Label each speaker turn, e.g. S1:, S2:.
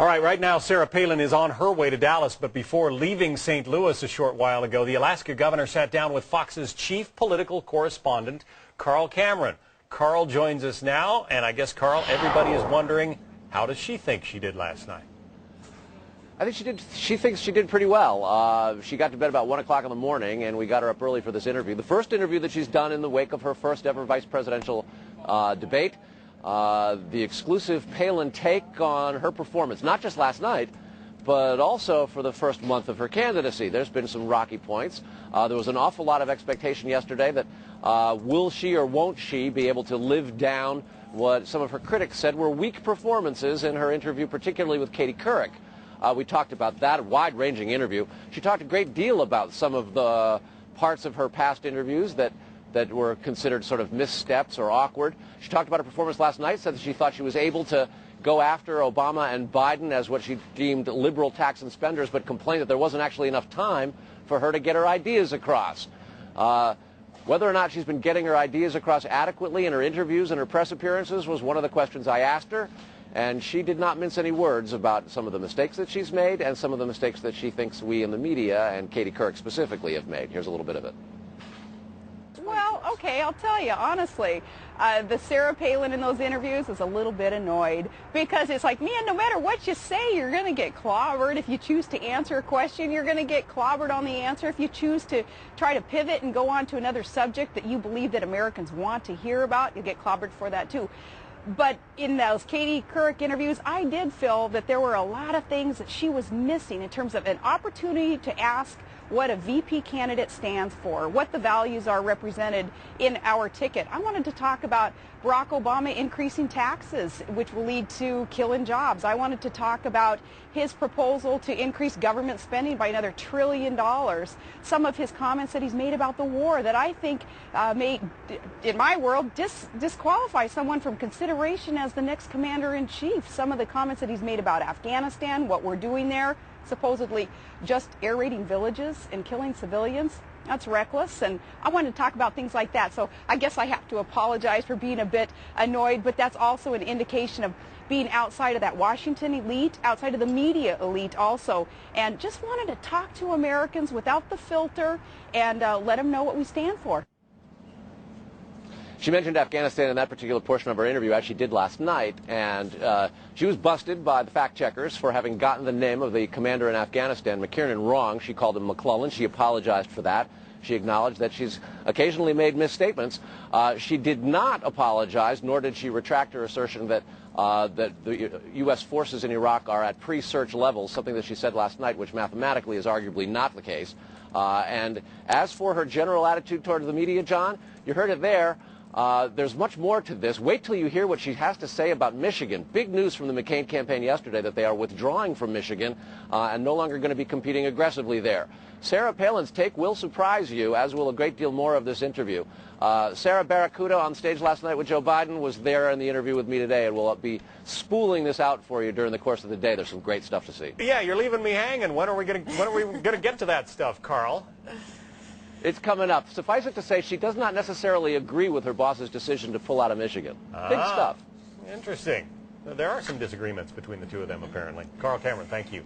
S1: All right now, Sarah Palin is on her way to Dallas, but before leaving St. Louis a short while ago, the Alaska governor sat down with Fox's chief political correspondent, Carl Cameron. Carl joins us now, and I guess, Carl, everybody is wondering, how does she think she did last night?
S2: I think she thinks she did pretty well. She got to bed about 1 o'clock in the morning, and we got her up early for this interview. The first interview that she's done in the wake of her first ever vice presidential debate. The exclusive Palin take on her performance, not just last night, but also for the first month of her candidacy. There's been some rocky points. There was an awful lot of expectation yesterday that will she or won't she be able to live down what some of her critics said were weak performances in her interview, particularly with Couric. We talked about that, a wide-ranging interview. She talked a great deal about some of the parts of her past interviews that were considered sort of missteps or awkward. She talked about her performance last night, said that she thought she was able to go after Obama and Biden as what she deemed liberal tax and spenders, but complained that there wasn't actually enough time for her to get her ideas across. Whether or not she's been getting her ideas across adequately in her interviews and her press appearances was one of the questions I asked her, and she did not mince any words about some of the mistakes that she's made and some of the mistakes that she thinks we in the media and Couric specifically have made. Here's a little bit of it.
S3: Well, okay, I'll tell you, honestly, the Sarah Palin in those interviews is a little bit annoyed because it's like, man, no matter what you say, you're going to get clobbered. If you choose to answer a question, you're going to get clobbered on the answer. If you choose to try to pivot and go on to another subject that you believe that Americans want to hear about, you'll get clobbered for that too. But in those Couric interviews, I did feel that there were a lot of things that she was missing in terms of an opportunity to ask what a VP candidate stands for, what the values are represented in our ticket. I wanted to talk about Barack Obama increasing taxes, which will lead to killing jobs. I wanted to talk about his proposal to increase government spending by another $1 trillion. Some of his comments that he's made about the war that I think may, in my world, disqualify someone from consideration as the next commander-in-chief. Some of the comments that he's made about Afghanistan, what we're doing there, supposedly just air raiding villages and killing civilians. That's reckless, and I wanted to talk about things like that. So I guess I have to apologize for being a bit annoyed, but that's also an indication of being outside of that Washington elite, outside of the media elite also, and just wanted to talk to Americans without the filter and let them know what we stand for.
S2: She mentioned Afghanistan in that particular portion of her interview, as she did last night, and she was busted by the fact-checkers for having gotten the name of the commander in Afghanistan, McKiernan, wrong. She called him McClellan. She apologized for that. She acknowledged that she's occasionally made misstatements. She did not apologize, nor did she retract her assertion that the U.S. forces in Iraq are at pre-search levels, something that she said last night, which mathematically is arguably not the case. And as for her general attitude toward the media, John, you heard it there. There's much more to this. Wait till you hear what she has to say about Michigan. Big news from the McCain campaign yesterday that they are withdrawing from Michigan and no longer going to be competing aggressively there. Sarah Palin's take will surprise you, as will a great deal more of this interview. Sarah Barracuda on stage last night with Joe Biden was there in the interview with me today, and we'll be spooling this out for you during the course of the day. There's some great stuff to see.
S1: Yeah, you're leaving me hanging. When are we going to get to that stuff, Carl?
S2: It's coming up. Suffice it to say, she does not necessarily agree with her boss's decision to pull out of Michigan. Big stuff.
S1: Interesting. There are some disagreements between the two of them, apparently. Carl Cameron, thank you.